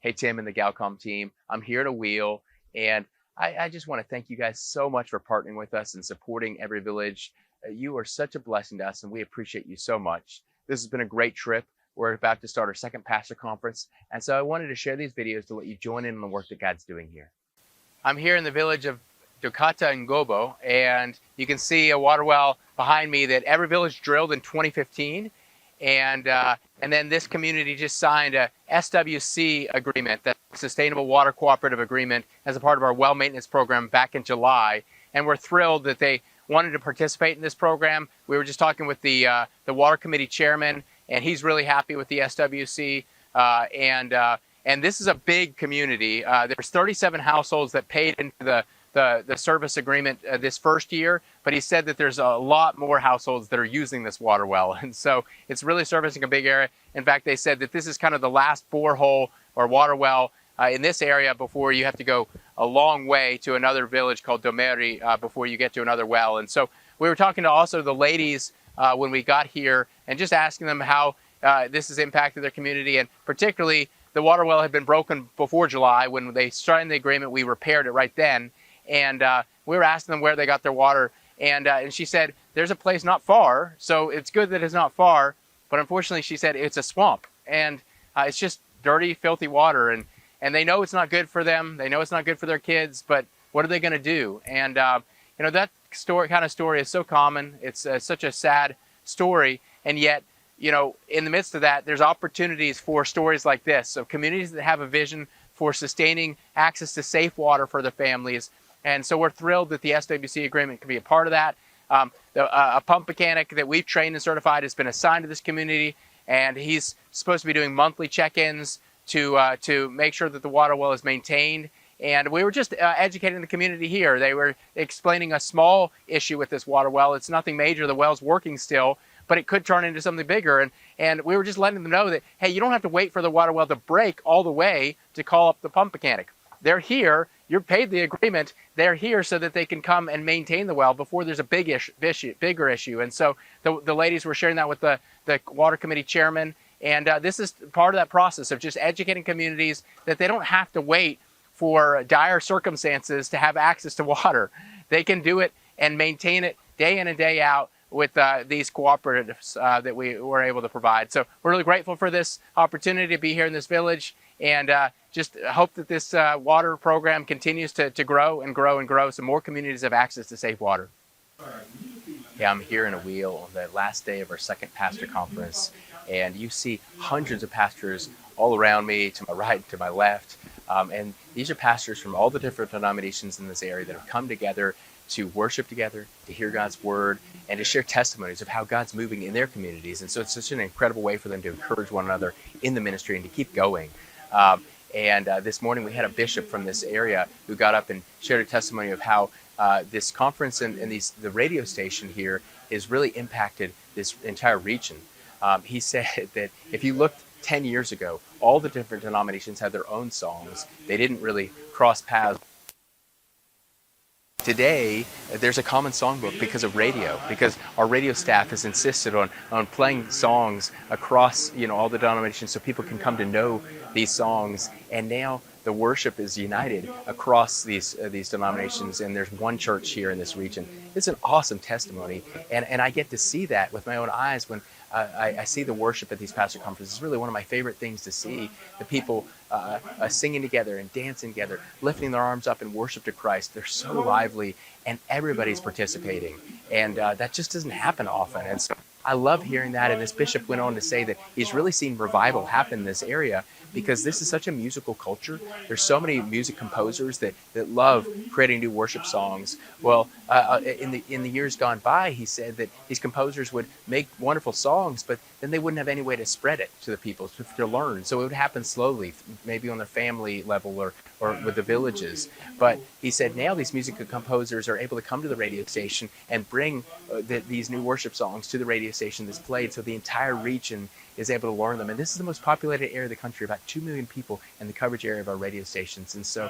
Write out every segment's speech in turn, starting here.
Hey, Tim and the Galcom team. I'm here at a wheel, and I just want to thank you guys so much for partnering with us and supporting Every Village. You are such a blessing to us, and we appreciate you so much. This has been a great trip. We're about to start our second pastor conference, and so I wanted to share these videos to let you join in on the work that God's doing here. I'm here in the village of Yokata and Gobo, and you can see a water well behind me that Every Village drilled in 2015. And then this community just signed a SWC agreement, that Sustainable Water Cooperative Agreement, as a part of our well maintenance program back in July. And we're thrilled that they wanted to participate in this program. We were just talking with the water committee chairman, and he's really happy with the SWC. And this is a big community. There's 37 households that paid into the service agreement this first year, but he said that there's a lot more households that are using this water well. And so it's really servicing a big area. In fact, they said that this is kind of the last borehole or water well in this area before you have to go a long way to another village called Domeri before you get to another well. And so we were talking to also the ladies when we got here and just asking them how this has impacted their community, and particularly the water well had been broken before July. When they signed the agreement, we repaired it right then. And we were asking them where they got their water, and she said there's a place not far, so it's good that it's not far, but unfortunately she said it's a swamp, and it's just dirty, filthy water, and they know it's not good for them, they know it's not good for their kids, but what are they going to do? And you know, that kind of story is so common. It's such a sad story, and yet, you know, in the midst of that, there's opportunities for stories like this, of communities that have a vision for sustaining access to safe water for their families. And so we're thrilled that the SWC agreement can be a part of that. A pump mechanic that we've trained and certified has been assigned to this community, and he's supposed to be doing monthly check-ins to make sure that the water well is maintained. And we were just educating the community here. They were explaining a small issue with this water well. It's nothing major. The well's working still, but it could turn into something bigger. And we were just letting them know that, hey, you don't have to wait for the water well to break all the way to call up the pump mechanic. They're here. You're paid the agreement. They're here so that they can come and maintain the well before there's a bigger issue. And so the ladies were sharing that with the water committee chairman. And this is part of that process of just educating communities that they don't have to wait for dire circumstances to have access to water. They can do it and maintain it day in and day out with these cooperatives that we were able to provide. So we're really grateful for this opportunity to be here in this village, and just hope that this water program continues to grow and grow and grow so more communities have access to safe water. Yeah, I'm here in a wheel on the last day of our second pastor conference, and you see hundreds of pastors all around me, to my right, to my left, and these are pastors from all the different denominations in this area that have come together to worship together, to hear God's word, and to share testimonies of how God's moving in their communities. And so it's such an incredible way for them to encourage one another in the ministry and to keep going. This morning we had a bishop from this area who got up and shared a testimony of how this conference and the radio station here has really impacted this entire region. He said that if you looked 10 years ago, all the different denominations had their own songs. They didn't really cross paths. Today, there's a common songbook because of radio, because our radio staff has insisted on playing songs across, all the denominations so people can come to know these songs. And now the worship is united across these denominations, and there's one church here in this region. It's an awesome testimony, and I get to see that with my own eyes when I see the worship at these pastor conferences. It's really one of my favorite things to see, the people singing together and dancing together, lifting their arms up in worship to Christ. They're so lively, and everybody's participating, and that just doesn't happen often. And so I love hearing that, and this bishop went on to say that he's really seen revival happen in this area because this is such a musical culture. There's so many music composers that love creating new worship songs. Well, in the years gone by, he said that these composers would make wonderful songs, but then they wouldn't have any way to spread it to the people, to learn. So it would happen slowly, maybe on their family level or with the villages. But he said now these music composers are able to come to the radio station and bring these new worship songs to the radio station that's played, so the entire region is able to learn them. And this is the most populated area of the country, about 2 million people in the coverage area of our radio stations. And so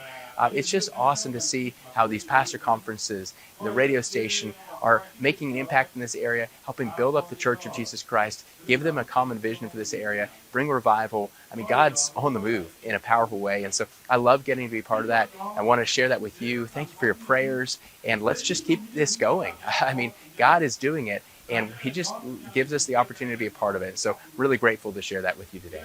it's just awesome to see how these pastor conferences and the radio station are making an impact in this area, helping build up the Church of Jesus Christ, give them a common vision for this area, bring revival. I mean, God's on the move in a powerful way. And so I love getting to be part of that. I want to share that with you. Thank you for your prayers. And let's just keep this going. I mean, God is doing it, and He just gives us the opportunity to be a part of it. So really grateful to share that with you today.